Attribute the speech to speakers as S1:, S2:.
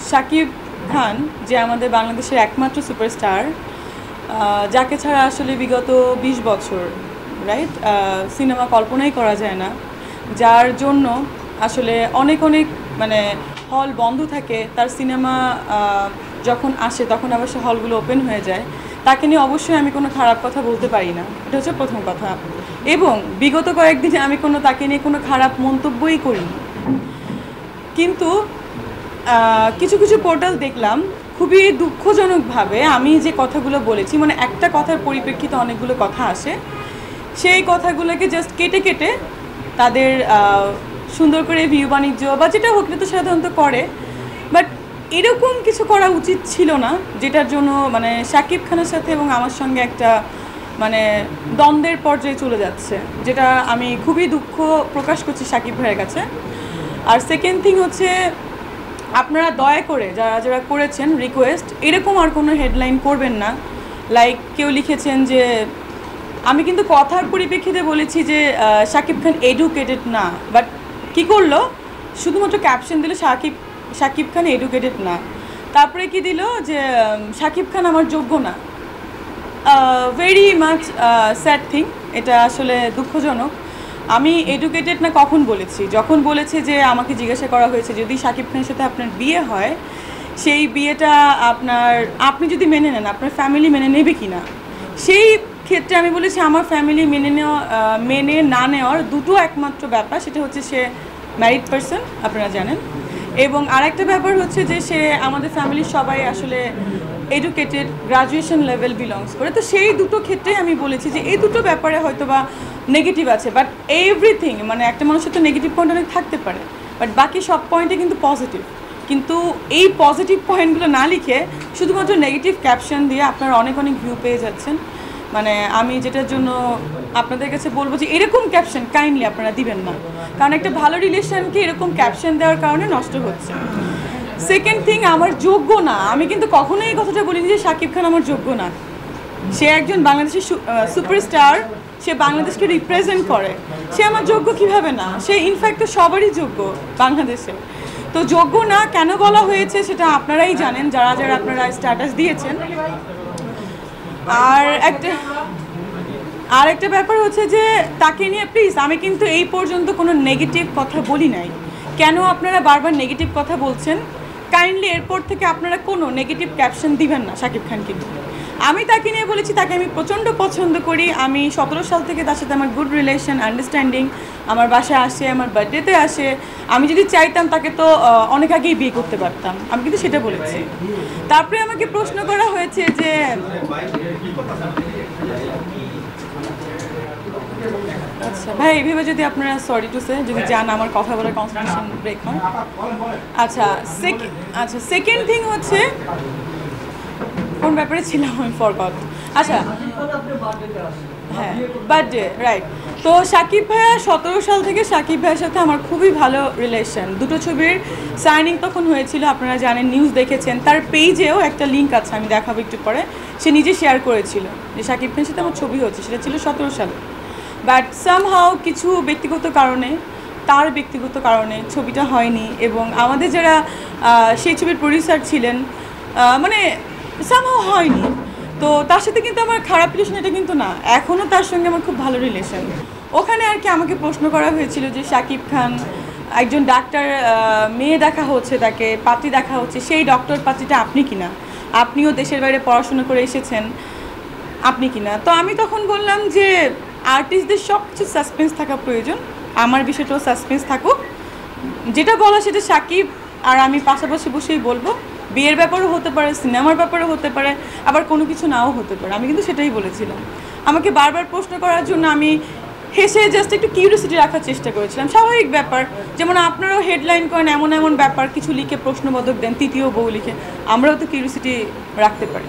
S1: শাকিব খান যে আমাদের বাংলাদেশের একমাত্র সুপারস্টার, যাকে ছাড়া আসলে বিগত 20 বছর রাইট সিনেমা কল্পনাই করা যায় না, যার জন্য আসলে অনেক অনেক মানে হল বন্ধ থাকে, তার সিনেমা যখন আসে তখন আবার সে হলগুলো ওপেন হয়ে যায়। তাকে নিয়ে অবশ্যই আমি কোনো খারাপ কথা বলতে পারি না, এটা হচ্ছে প্রথম কথা। এবং বিগত কয়েকদিনে আমি তাকে নিয়ে কোনো খারাপ মন্তব্যই করিনি। কিন্তু কিছু কিছু পোর্টাল দেখলাম খুবই দুঃখজনকভাবে আমি যে কথাগুলো বলেছি, মানে একটা কথার পরিপ্রেক্ষিতে অনেকগুলো কথা আসে, সেই কথাগুলোকে জাস্ট কেটে কেটে তাদের সুন্দর করে ভিউ বাণিজ্য বা যেটা হোক না তো সাধারণত করে, বাট এরকম কিছু করা উচিত ছিল না, যেটার জন্য মানে শাকিব খানের সাথে এবং আমার সঙ্গে একটা মানে দ্বন্দ্বের পর্যায়ে চলে যাচ্ছে, যেটা আমি খুবই দুঃখ প্রকাশ করছি শাকিব ভাইয়ের কাছে। আর সেকেন্ড থিং হচ্ছে, আপনারা দয়া করে যারা যারা করেছেন রিকোয়েস্ট, এরকম আর কোনো হেডলাইন করবেন না। লাইক কেউ লিখেছেন যে, আমি কিন্তু কথার পরিপ্রেক্ষিতে বলেছি যে শাকিব খান এডুকেটেড না, বাট কি করলো, শুধুমাত্র ক্যাপশন দিল শাকিব খান এডুকেটেড না, তারপরে কি দিল যে শাকিব খান আমার যোগ্য না। ভেরি মাচ স্যাড থিং, এটা আসলে দুঃখজনক। আমি এডুকেটেড না কখন বলেছি? যখন বলেছে যে আমাকে জিজ্ঞাসা করা হয়েছে যদি শাকিব খানের সাথে আপনার বিয়ে হয়, সেই বিয়েটা আপনি যদি মেনে নেন, আপনার ফ্যামিলি মেনে নেবে কি না, সেই ক্ষেত্রে আমি বলেছি আমার ফ্যামিলি মেনে না নেওয়ার দুটো একমাত্র ব্যাপার, সেটা হচ্ছে সে ম্যারিড পারসন, আপনারা জানেন, এবং আরেকটা ব্যাপার হচ্ছে যে সে আমাদের ফ্যামিলির সবাই আসলে এডুকেটেড, গ্রাজুয়েশন লেভেল বিলংস করে। তো সেই দুটো ক্ষেত্রে আমি বলেছি যে এই দুটো ব্যাপারে হয়তো বা নেগেটিভ আছে, বাট এভরিথিং মানে একটা মানুষের তো নেগেটিভ পয়েন্ট অনেক থাকতে পারে, বাট বাকি সব পয়েন্টে কিন্তু পজিটিভ। কিন্তু এই পজিটিভ পয়েন্টগুলো না লিখে শুধুমাত্র নেগেটিভ ক্যাপশন দিয়ে আপনারা অনেক অনেক ভিউ পেয়ে যাচ্ছেন। মানে আমি যেটার জন্য আপনাদের কাছে বলবো যে এরকম ক্যাপশন কাইন্ডলি আপনারা দিবেন না, কারণ একটা ভালো রিলেশনকে এরকম ক্যাপশন দেওয়ার কারণে নষ্ট হচ্ছে। সেকেন্ড থিং, আমার যোগ্য না, আমি কিন্তু কখনোই এই কথাটা বলিনি যে শাকিব খান আমার যোগ্য না। সে একজন বাংলাদেশের সুপারস্টার, সে বাংলাদেশকে রিপ্রেজেন্ট করে, সে আমার যোগ্য কিভাবে না? সে ইনফ্যাক্ট তো সবারই যোগ্য বাংলাদেশে। তো যোগ্য না কেন বলা হয়েছে সেটা আপনারাই জানেন, যারা যারা আপনারা স্ট্যাটাস দিয়েছেন। আর একটা ব্যাপার হচ্ছে যে তাকে নিয়ে প্লিজ, আমি কিন্তু এই পর্যন্ত কোনো নেগেটিভ কথা বলি নাই। কেন আপনারা বারবার নেগেটিভ কথা বলছেন? কাইন্ডলি এরপর থেকে আপনারা কোনো নেগেটিভ ক্যাপশন দিবেন না শাকিব খানকে নিয়ে। আমি তাকে নিয়ে বলেছি তাকে আমি প্রচণ্ড পছন্দ করি, আমি 17 সাল থেকে তার সাথে আমার গুড রিলেশন, আন্ডারস্ট্যান্ডিং, আমার বাসায় আসে, আমার বার্থডেতে আসে। আমি যদি চাইতাম তাকে তো অনেক আগেই বিয়ে করতে পারতাম, আমি কিন্তু সেটা বলেছি। তারপরে আমাকে প্রশ্ন করা হয়েছে যে আচ্ছা ভাই, এইভাবে যদি আপনারা সরি টু সে যদি যান, আমার কথা বলার কনসেন্ট্রেশন ব্রেক হয়। আচ্ছা সেকেন্ড থিং হচ্ছে, কোন ব্যাপারে ছিলাম আমি ফরগট। আচ্ছা হ্যাঁ, বার্থডে রাইট। তো শাকিব ভাইয়া 17 সাল থেকে শাকিব ভাইয়ের সাথে আমার খুবই ভালো রিলেশন। দুটো ছবির সাইনিং তখন হয়েছিল, আপনারা জানেন, নিউজ দেখেছেন। তার পেজেও একটা লিঙ্ক আছে, আমি দেখাবো একটু পরে। সে নিজে শেয়ার করেছিল যে শাকিব ভাইয়ের সাথে আমার ছবি হচ্ছে, সেটা ছিল 17 সালে। বাট সামহাও কিছু ব্যক্তিগত কারণে, তার ব্যক্তিগত কারণে ছবিটা হয়নি, এবং আমাদের যারা সেই ছবির প্রডিউসার ছিলেন মানে সামহাও হয়নি। তো তার সাথে কিন্তু আমার খারাপ রিলেশন এটা কিন্তু না, এখনও তার সঙ্গে আমার খুব ভালো রিলেশন। ওখানে আর কি আমাকে প্রশ্ন করা হয়েছিল যে শাকিব খান একজন ডাক্তার, মেয়ে দেখা হচ্ছে, তাকে পাত্রী দেখা হচ্ছে, সেই ডক্টর পাত্রীটা আপনি কিনা, আপনিও দেশের বাইরে পড়াশোনা করে এসেছেন, আপনি কিনা। তো আমি তখন বললাম যে আর্টিস্টদের সব কিছু সাসপেন্স থাকা প্রয়োজন, আমার বিষয়টাও সাসপেন্স থাকুক, যেটা বলা সেটা শাকিব আর আমি পাশাপাশি বসেই বলবো। বিয়ের ব্যাপারও হতে পারে, সিনেমার ব্যাপারও হতে পারে, আবার কোনো কিছু নাও হতে পারে, আমি কিন্তু সেটাই বলেছিলাম। আমাকে বারবার প্রশ্ন করার জন্য আমি হেসে জাস্ট একটু কিউরিওসিটি রাখার চেষ্টা করেছিলাম, স্বাভাবিক ব্যাপার। যেমন আপনারাও হেডলাইন করেন এমন এমন ব্যাপার, কিছু লিখে প্রশ্নবোধক দেন, তৃতীয় বউ লিখে, আমরাও তো কিউরিওসিটি রাখতে পারি।